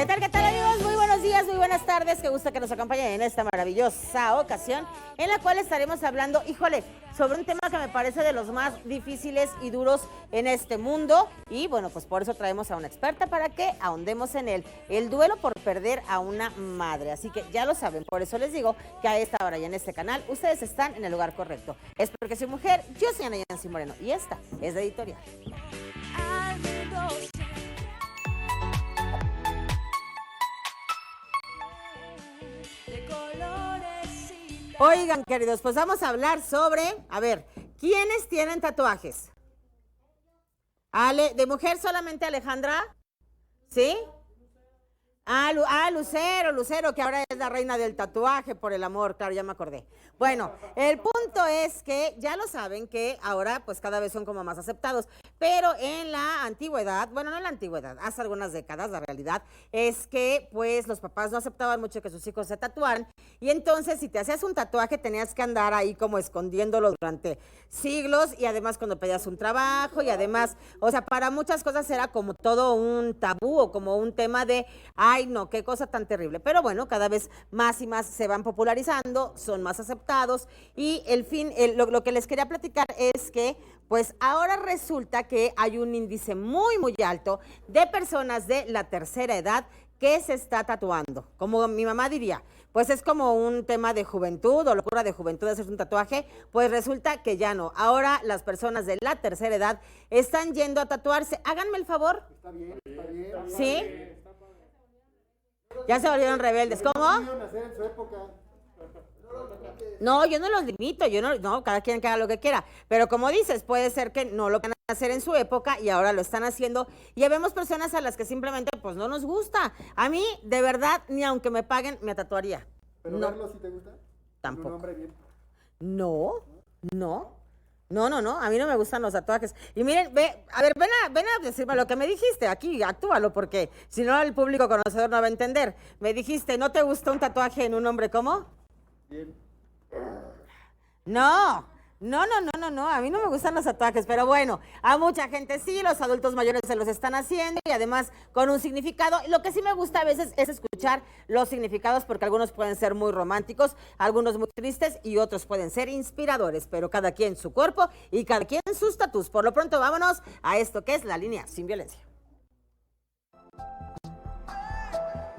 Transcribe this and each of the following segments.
Qué tal amigos? Muy buenos días, muy buenas tardes. Qué gusto que nos acompañen en esta maravillosa ocasión en la cual estaremos hablando, híjole, sobre un tema que me parece de los más difíciles y duros en este mundo. Y bueno, pues por eso traemos a una experta para que ahondemos en él. El duelo por perder a una madre. Así que ya lo saben, por eso les digo que a esta hora y en este canal ustedes están en el lugar correcto. Es porque soy mujer, yo soy Ana Yancy Moreno y esta es de Editorial. Oigan, queridos, pues vamos a hablar sobre, a ver, ¿quiénes tienen tatuajes? Ale, ¿de mujer solamente Alejandra? ¿Sí? Lucero, que ahora es la reina del tatuaje, por el amor, claro, ya me acordé. Bueno, el punto es que ya lo saben que ahora pues cada vez son como más aceptados, pero en la antigüedad, bueno, no en la antigüedad, hace algunas décadas la realidad es que pues los papás no aceptaban mucho que sus hijos se tatuaran y entonces si te hacías un tatuaje tenías que andar ahí como escondiéndolo durante siglos y además cuando pedías un trabajo y además, o sea, para muchas cosas era como todo un tabú o como un tema de ay, no, qué cosa tan terrible. Pero bueno, cada vez más y más se van popularizando, son más aceptados y lo que les quería platicar es que pues ahora resulta que hay un índice muy, muy alto de personas de la tercera edad que se está tatuando. Como mi mamá diría, pues es como un tema de juventud o locura de juventud hacerse un tatuaje, pues resulta que ya no. Ahora las personas de la tercera edad están yendo a tatuarse. Háganme el favor. Está bien, está bien. ¿Sí? Ya se volvieron rebeldes. ¿Cómo? No, yo no los limito, no, cada quien que haga lo que quiera. Pero como dices, puede ser que no lo van a hacer en su época y ahora lo están haciendo. Y vemos personas a las que simplemente pues no nos gusta. A mí, de verdad, ni aunque me paguen, me tatuaría. ¿Pero no. verlo si te gusta? Tampoco. ¿Un hombre bien? No, a mí no me gustan los tatuajes. Y miren, ven a decirme lo que me dijiste, aquí, actúalo, porque si no el público conocedor no va a entender. Me dijiste, ¿no te gusta un tatuaje en un hombre cómo? Bien. No, a mí no me gustan los tatuajes, pero bueno, a mucha gente sí, los adultos mayores se los están haciendo y además con un significado. Lo que sí me gusta a veces es escuchar los significados porque algunos pueden ser muy románticos, algunos muy tristes y otros pueden ser inspiradores, pero cada quien su cuerpo y cada quien sus tatus. Por lo pronto vámonos a esto que es la línea sin violencia.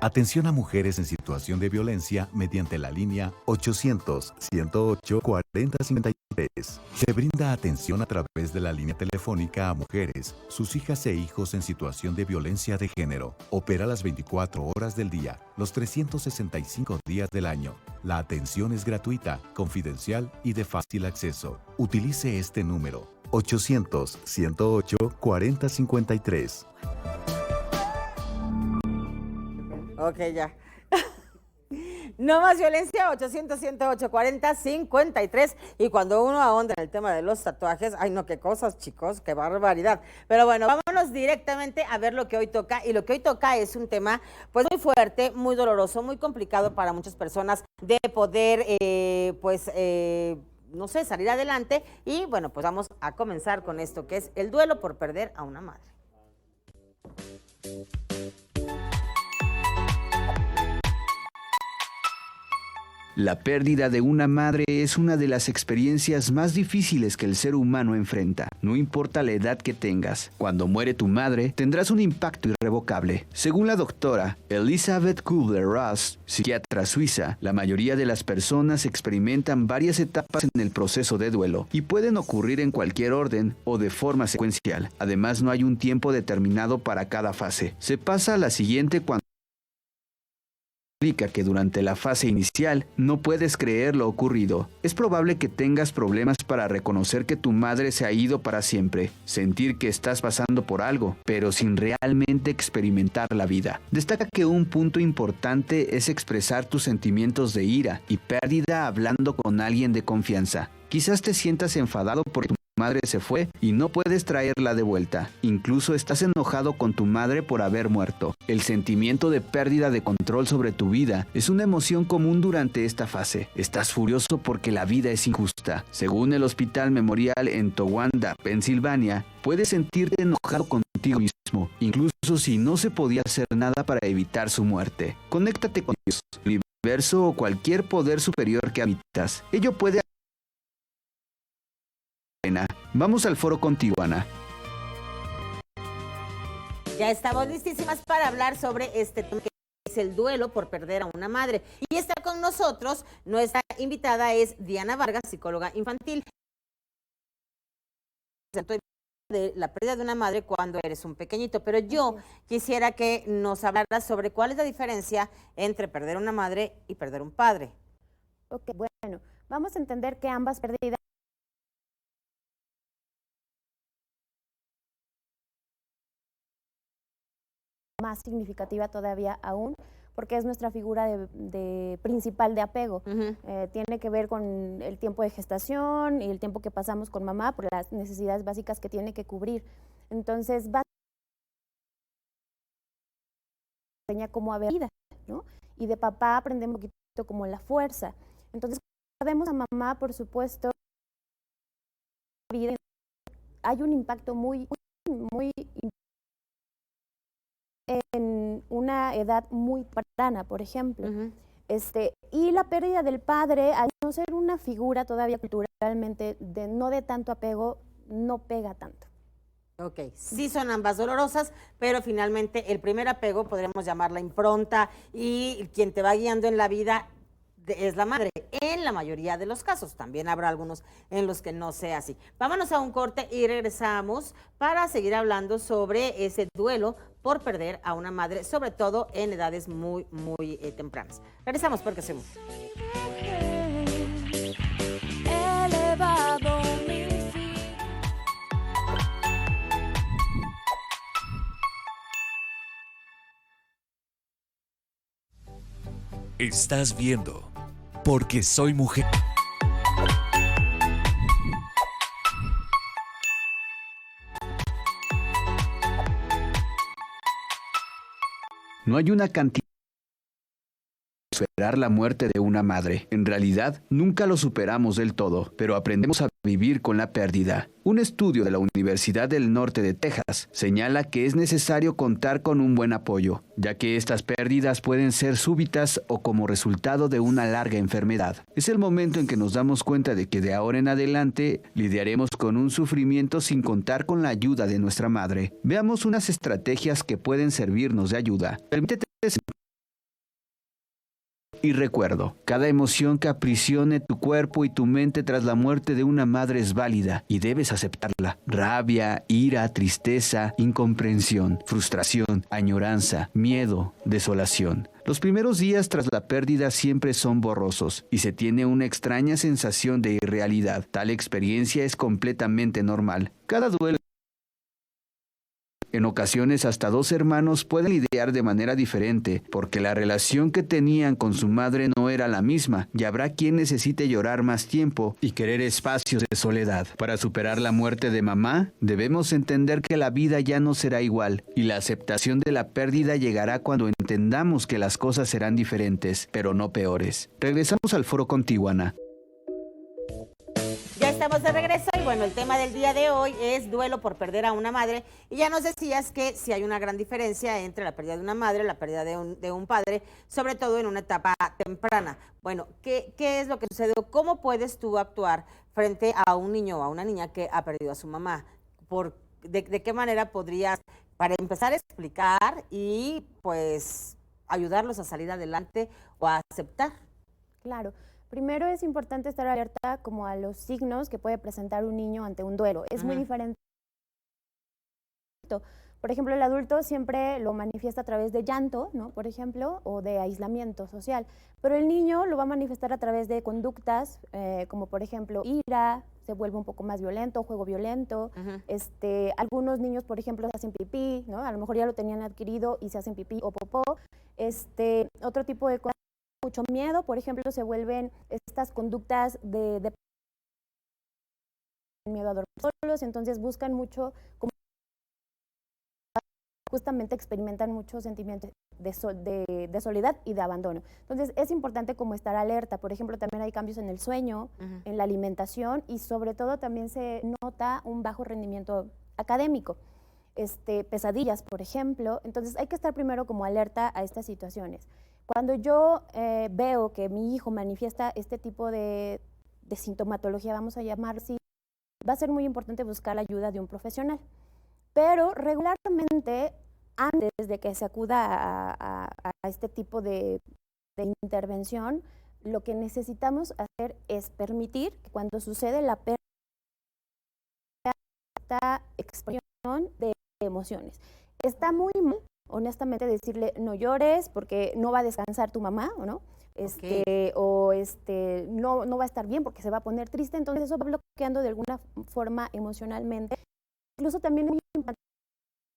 Atención a mujeres en situación de violencia mediante la línea 800-108-4053. Se brinda atención a través de la línea telefónica a mujeres, sus hijas e hijos en situación de violencia de género. Opera las 24 horas del día, los 365 días del año. La atención es gratuita, confidencial y de fácil acceso. Utilice este número, 800-108-4053. Ok, ya. No más violencia, 800-108-4053. Y cuando uno ahonda en el tema de los tatuajes, ay no, qué cosas, chicos, qué barbaridad. Pero bueno, vámonos directamente a ver lo que hoy toca. Y lo que hoy toca es un tema pues muy fuerte, muy doloroso, muy complicado para muchas personas de poder, no sé, salir adelante. Y bueno, pues vamos a comenzar con esto, que es el duelo por perder a una madre. La pérdida de una madre es una de las experiencias más difíciles que el ser humano enfrenta. No importa la edad que tengas, cuando muere tu madre tendrás un impacto irrevocable. Según la doctora Elisabeth Kubler-Ross, psiquiatra suiza, la mayoría de las personas experimentan varias etapas en el proceso de duelo y pueden ocurrir en cualquier orden o de forma secuencial. Además, no hay un tiempo determinado para cada fase. Se pasa a la siguiente cuando que durante la fase inicial no puedes creer lo ocurrido. Es probable que tengas problemas para reconocer que tu madre se ha ido para siempre, sentir que estás pasando por algo, pero sin realmente experimentar la vida. Destaca que un punto importante es expresar tus sentimientos de ira y pérdida hablando con alguien de confianza. Quizás te sientas enfadado porque tu madre se fue y no puedes traerla de vuelta. Incluso estás enojado con tu madre por haber muerto. El sentimiento de pérdida de control sobre tu vida es una emoción común durante esta fase. Estás furioso porque la vida es injusta. Según el Hospital Memorial en Towanda, Pensilvania, puedes sentirte enojado contigo mismo, incluso si no se podía hacer nada para evitar su muerte. Conéctate con Dios, el universo o cualquier poder superior que habitas. Ello puede... Vamos al foro contigo, Ana. Ya estamos listísimas para hablar sobre este tema que es el duelo por perder a una madre. Y está con nosotros, nuestra invitada es Diana Vargas, psicóloga infantil. De la pérdida de una madre cuando eres un pequeñito, pero yo quisiera que nos hablaras sobre cuál es la diferencia entre perder una madre y perder un padre. Ok, bueno, vamos a entender que ambas pérdidas más significativa todavía aún, porque es nuestra figura principal de apego. Tiene que ver con el tiempo de gestación y el tiempo que pasamos con mamá por las necesidades básicas que tiene que cubrir. Entonces, enseña cómo haber vida, ¿no? Y de papá aprendemos un poquito como la fuerza. Entonces, perdemos a mamá, por supuesto, hay un impacto muy importante en una edad muy temprana, por ejemplo. Y la pérdida del padre, al no ser una figura todavía culturalmente no de tanto apego, no pega tanto. Ok, sí son ambas dolorosas, pero finalmente el primer apego, podríamos llamarla impronta, y quien te va guiando en la vida es la madre, en la mayoría de los casos. También habrá algunos en los que no sea así. Vámonos a un corte y regresamos para seguir hablando sobre ese duelo por perder a una madre, sobre todo en edades muy tempranas. Regresamos porque somos. Estás viendo Porque Soy Mujer. No hay una cantidad de superar la muerte de una madre. En realidad, nunca lo superamos del todo, pero aprendemos a vivir con la pérdida. Un estudio de la Universidad del Norte de Texas señala que es necesario contar con un buen apoyo, ya que estas pérdidas pueden ser súbitas o como resultado de una larga enfermedad. Es el momento en que nos damos cuenta de que de ahora en adelante lidiaremos con un sufrimiento sin contar con la ayuda de nuestra madre. Veamos unas estrategias que pueden servirnos de ayuda. Permítete y recuerdo, cada emoción que aprisione tu cuerpo y tu mente tras la muerte de una madre es válida y debes aceptarla. Rabia, ira, tristeza, incomprensión, frustración, añoranza, miedo, desolación. Los primeros días tras la pérdida siempre son borrosos y se tiene una extraña sensación de irrealidad. Tal experiencia es completamente normal. Cada duelo. En ocasiones hasta dos hermanos pueden lidiar de manera diferente, porque la relación que tenían con su madre no era la misma, y habrá quien necesite llorar más tiempo y querer espacios de soledad. Para superar la muerte de mamá, debemos entender que la vida ya no será igual, y la aceptación de la pérdida llegará cuando entendamos que las cosas serán diferentes, pero no peores. Regresamos al foro contigo, Ana. Ya estamos de regreso y bueno, el tema del día de hoy es duelo por perder a una madre. Y ya nos decías que sí hay una gran diferencia entre la pérdida de una madre y la pérdida de un padre, sobre todo en una etapa temprana. Bueno, ¿qué es lo que sucede? ¿Cómo puedes tú actuar frente a un niño o a una niña que ha perdido a su mamá? ¿De qué manera podrías, para empezar, a explicar y pues ayudarlos a salir adelante o a aceptar? Claro. Primero es importante estar alerta como a los signos que puede presentar un niño ante un duelo. Es muy diferente. Por ejemplo, el adulto siempre lo manifiesta a través de llanto, ¿no? Por ejemplo, o de aislamiento social. Pero el niño lo va a manifestar a través de conductas, como por ejemplo ira, se vuelve un poco más violento, juego violento. Algunos niños, por ejemplo, se hacen pipí, ¿no? A lo mejor ya lo tenían adquirido y se hacen pipí o popó. Otro tipo de cosas. Mucho miedo, por ejemplo, se vuelven estas conductas de miedo a dormir solos, entonces buscan mucho, como justamente experimentan muchos sentimientos de soledad y de abandono. Entonces es importante como estar alerta. Por ejemplo, también hay cambios en el sueño, en la alimentación y sobre todo también se nota un bajo rendimiento académico. Pesadillas, por ejemplo. Entonces hay que estar primero como alerta a estas situaciones. Cuando yo veo que mi hijo manifiesta este tipo de sintomatología, vamos a llamar así, va a ser muy importante buscar la ayuda de un profesional. Pero regularmente, antes de que se acuda a este tipo de intervención, lo que necesitamos hacer es permitir que cuando sucede la pérdida, esta expresión de emociones. Está muy mal, honestamente, decirle no llores porque no va a descansar tu mamá, ¿o no? No va a estar bien porque se va a poner triste, entonces eso va bloqueando de alguna forma emocionalmente. Incluso también es muy importante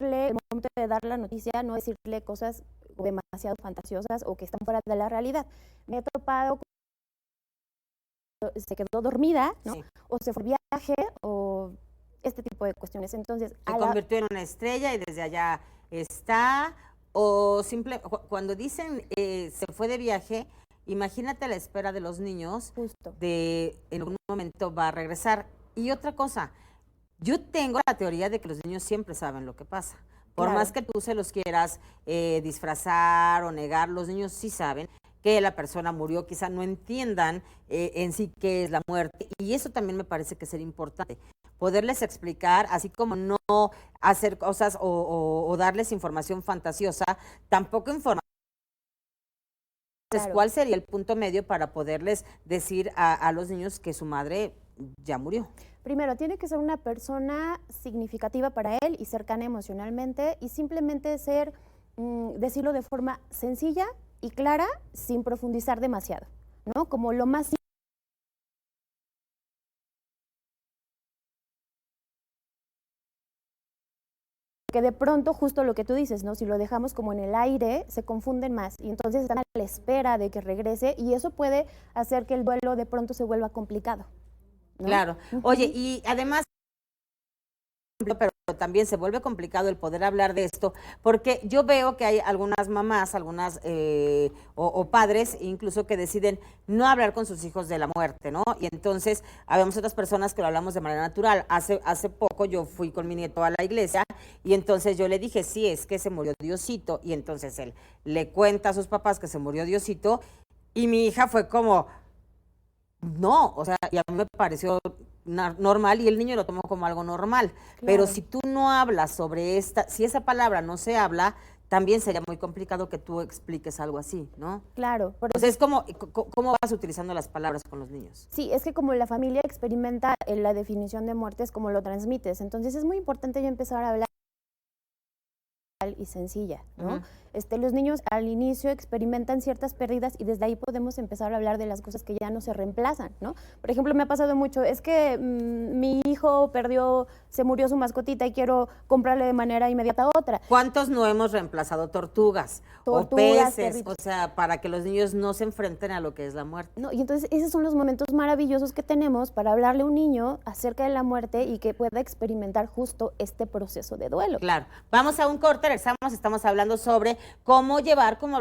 el momento de dar la noticia, no decirle cosas demasiado fantasiosas o que están fuera de la realidad. Me he topado se quedó dormida, ¿no? Sí. O se fue de viaje o este tipo de cuestiones. Entonces, se convirtió en una estrella y desde allá está, o cuando dicen se fue de viaje, imagínate la espera de los niños. Justo. De en algún momento va a regresar. Y otra cosa, yo tengo la teoría de que los niños siempre saben lo que pasa. Por más que tú se los quieras disfrazar o negar, los niños sí saben que la persona murió, quizá no entiendan en sí qué es la muerte. Y eso también me parece que sería importante, poderles explicar, así como no hacer cosas o darles información fantasiosa, tampoco informar. Entonces, ¿cuál sería el punto medio para poderles decir a los niños que su madre ya murió? Primero, tiene que ser una persona significativa para él y cercana emocionalmente y simplemente decirlo de forma sencilla y clara sin profundizar demasiado, ¿no? Como lo más que de pronto, justo lo que tú dices, ¿no? Si lo dejamos como en el aire, se confunden más y entonces están a la espera de que regrese y eso puede hacer que el duelo de pronto se vuelva complicado, ¿no? Claro. Oye, y además, pero también se vuelve complicado el poder hablar de esto, porque yo veo que hay algunas mamás, o padres incluso que deciden no hablar con sus hijos de la muerte, ¿no? Y entonces habemos otras personas que lo hablamos de manera natural. Hace poco yo fui con mi nieto a la iglesia y entonces yo le dije, sí, es que se murió Diosito, y entonces él le cuenta a sus papás que se murió Diosito y mi hija fue como, no, o sea, y a mí me pareció normal y el niño lo tomó como algo normal. Claro. Pero si tú no hablas sobre si esa palabra no se habla, también sería muy complicado que tú expliques algo así, ¿no? Claro. Entonces, ¿cómo vas utilizando las palabras con los niños? Sí, es que como la familia experimenta la definición de muerte es como lo transmites. Entonces es muy importante ya empezar a hablar y sencilla, ¿no? Los niños al inicio experimentan ciertas pérdidas y desde ahí podemos empezar a hablar de las cosas que ya no se reemplazan, ¿no? Por ejemplo, me ha pasado mucho, es que mi hijo se murió su mascotita y quiero comprarle de manera inmediata otra. ¿Cuántos no hemos reemplazado tortugas o peces? O sea, para que los niños no se enfrenten a lo que es la muerte. No, y entonces esos son los momentos maravillosos que tenemos para hablarle a un niño acerca de la muerte y que pueda experimentar justo este proceso de duelo. Claro. Vamos a un corte, estamos hablando sobre cómo hablar con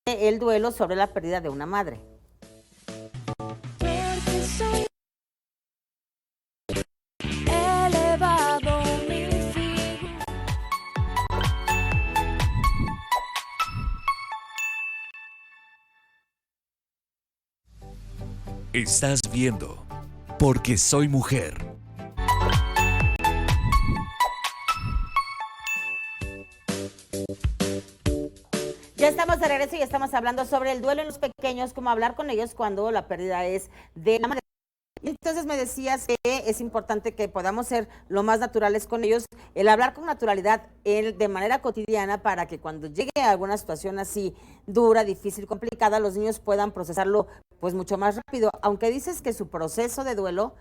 el duelo sobre la pérdida de una madre. Estás viendo Porque Soy Mujer. Ya estamos de regreso y estamos hablando sobre el duelo en los pequeños, cómo hablar con ellos cuando la pérdida es de la madre. Entonces me decías que es importante que podamos ser lo más naturales con ellos, el hablar con naturalidad de manera cotidiana para que cuando llegue a alguna situación así dura, difícil, complicada, los niños puedan procesarlo pues mucho más rápido, aunque dices que su proceso de duelo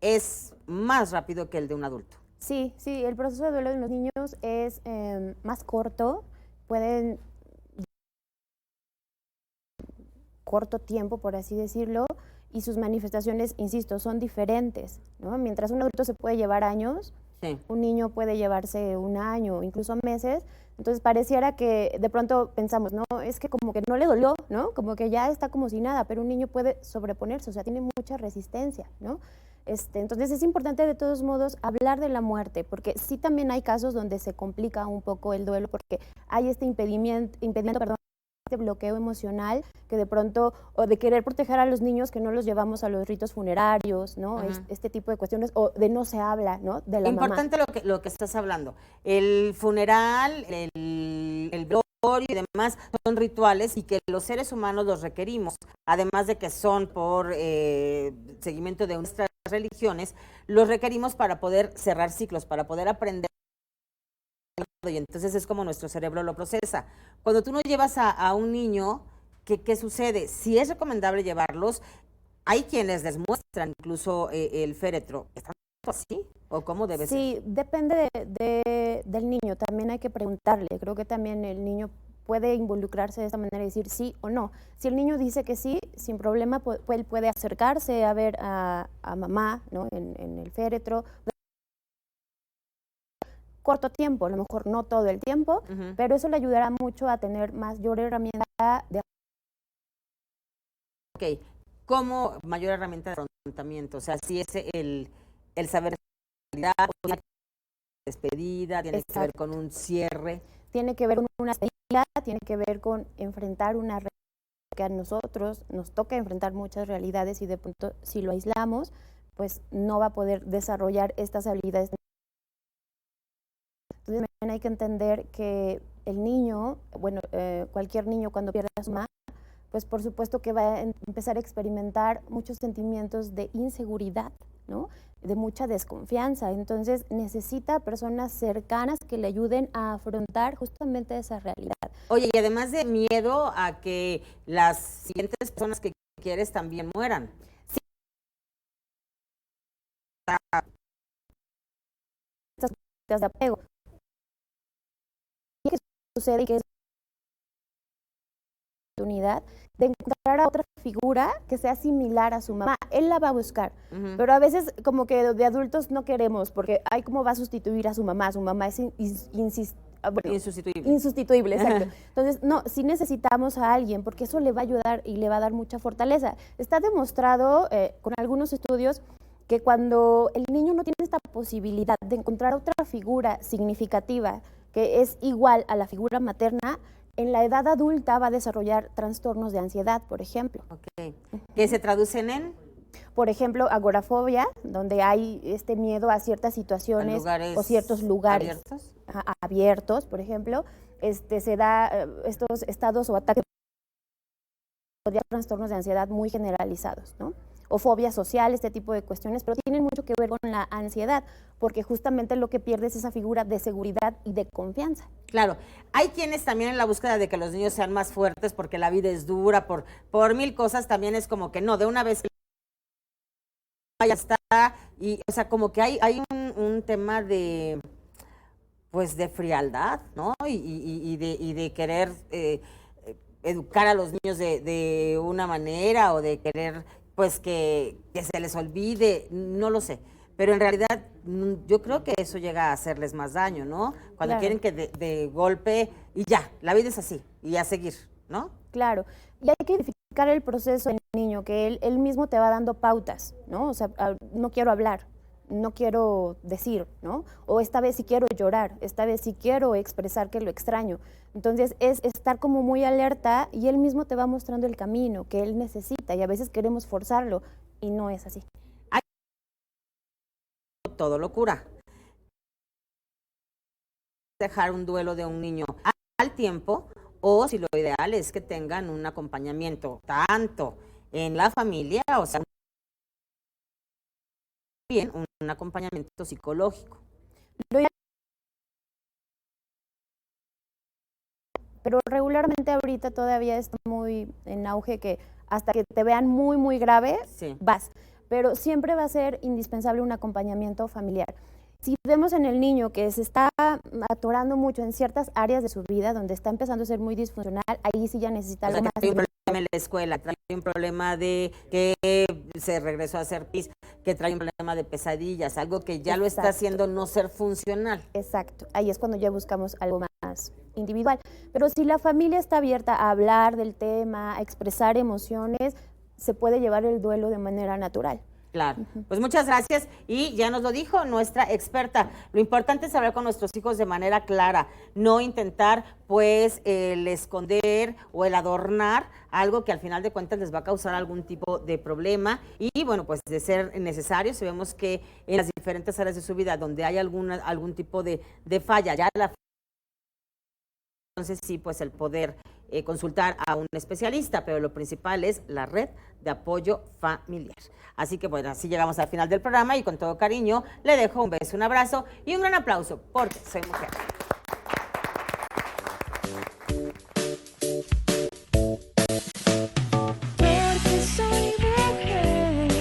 es más rápido que el de un adulto. Sí, el proceso de duelo en los niños es más corto, pueden corto tiempo, por así decirlo, y sus manifestaciones, insisto, son diferentes, ¿no? Mientras un adulto se puede llevar años, Sí. un niño puede llevarse un año, incluso meses. Entonces pareciera que de pronto pensamos, no, es que como que no le dolió, ¿no? Como que ya está como si nada, pero un niño puede sobreponerse, o sea, tiene mucha resistencia, ¿no? Entonces es importante de todos modos hablar de la muerte, porque sí también hay casos donde se complica un poco el duelo, porque hay este impedimento, perdón, este bloqueo emocional que de pronto, o de querer proteger a los niños que no los llevamos a los ritos funerarios, ¿no? Este tipo de cuestiones, o de no se habla, ¿no? De la Importante mamá. lo que estás hablando. El funeral, el velorio y demás son rituales y que los seres humanos los requerimos, además de que son por seguimiento de nuestras religiones, los requerimos para poder cerrar ciclos, para poder aprender. Y entonces es como nuestro cerebro lo procesa. Cuando tú no llevas a un niño, ¿qué sucede? Si es recomendable llevarlos, hay quienes les muestran incluso el féretro. ¿Está así o cómo debe ser? Sí, depende del niño, también hay que preguntarle. Creo que también el niño puede involucrarse de esta manera y decir sí o no. Si el niño dice que sí, sin problema, él puede acercarse a ver a mamá, ¿no? en el féretro. Corto tiempo, a lo mejor no todo el tiempo, pero eso le ayudará mucho a tener mayor herramienta de... Ok, ¿cómo mayor herramienta de afrontamiento? O sea, si es el saber despedida, tiene que ver con un cierre. Tiene que ver con una despedida, tiene que ver con enfrentar una realidad que a nosotros nos toca enfrentar muchas realidades y de pronto si lo aislamos, pues no va a poder desarrollar estas habilidades. Entonces también hay que entender que el niño, bueno, cualquier niño cuando pierde a su mamá, pues por supuesto que va a empezar a experimentar muchos sentimientos de inseguridad, ¿no? De mucha desconfianza. Entonces necesita personas cercanas que le ayuden a afrontar justamente esa realidad. Oye, y además de miedo a que las siguientes personas que quieres también mueran. Sí. Estas de apego. ¿Qué sucede? Y que es oportunidad de encontrar a otra figura que sea similar a su mamá. Él la va a buscar, pero a veces como que de adultos no queremos, porque ay, ¿cómo va a sustituir a su mamá? Su mamá es Insustituible. Insustituible, exacto. Entonces, no, sí necesitamos a alguien, porque eso le va a ayudar y le va a dar mucha fortaleza. Está demostrado con algunos estudios que cuando el niño no tiene esta posibilidad de encontrar otra figura significativa que es igual a la figura materna, en la edad adulta va a desarrollar trastornos de ansiedad, por ejemplo. Okay. ¿Que se traducen en? Por ejemplo, agorafobia, donde hay este miedo a ciertas situaciones o ciertos lugares abiertos, por ejemplo, se da estos estados o ataques de trastornos de ansiedad muy generalizados, ¿no? O fobia social, este tipo de cuestiones, pero tienen mucho que ver con la ansiedad, porque justamente lo que pierde es esa figura de seguridad y de confianza. Claro, hay quienes también en la búsqueda de que los niños sean más fuertes porque la vida es dura, por mil cosas, también es como que no, de una vez ya está, y o sea, como que hay un tema de, pues, de frialdad, ¿no? Y de querer educar a los niños de una manera o de querer pues que se les olvide, no lo sé. Pero en realidad yo creo que eso llega a hacerles más daño, ¿no? Cuando quieren que de golpe, y ya, la vida es así, y a seguir, ¿no? Claro, y hay que identificar el proceso del niño, que él mismo te va dando pautas, ¿no? O sea, no quiero hablar, no quiero decir, ¿no? O esta vez sí quiero llorar, esta vez sí quiero expresar que lo extraño. Entonces es estar como muy alerta y él mismo te va mostrando el camino que él necesita y a veces queremos forzarlo y no es así. Todo lo cura. Dejar un duelo de un niño al tiempo o si lo ideal es que tengan un acompañamiento tanto en la familia, o sea, bien un acompañamiento psicológico. Pero regularmente ahorita todavía está muy en auge que hasta que te vean muy, muy grave, sí, vas. Pero siempre va a ser indispensable un acompañamiento familiar. Si vemos en el niño que se está atorando mucho en ciertas áreas de su vida, donde está empezando a ser muy disfuncional, ahí sí ya necesita algo más. en la escuela, trae un problema de que se regresó a hacer pis, que trae un problema de pesadillas, algo que ya lo está Exacto. haciendo no ser funcional. Exacto, ahí es cuando ya buscamos algo más individual. Pero si la familia está abierta a hablar del tema, a expresar emociones, se puede llevar el duelo de manera natural. Claro, pues muchas gracias y ya nos lo dijo nuestra experta, lo importante es hablar con nuestros hijos de manera clara, no intentar pues el esconder o el adornar algo que al final de cuentas les va a causar algún tipo de problema y bueno, pues de ser necesario, si vemos que en las diferentes áreas de su vida donde hay algún tipo de falla, ya la entonces sí, pues el poder consultar a un especialista, pero lo principal es la red de apoyo familiar. Así que bueno, así llegamos al final del programa y con todo cariño le dejo un beso, un abrazo y un gran aplauso porque soy mujer.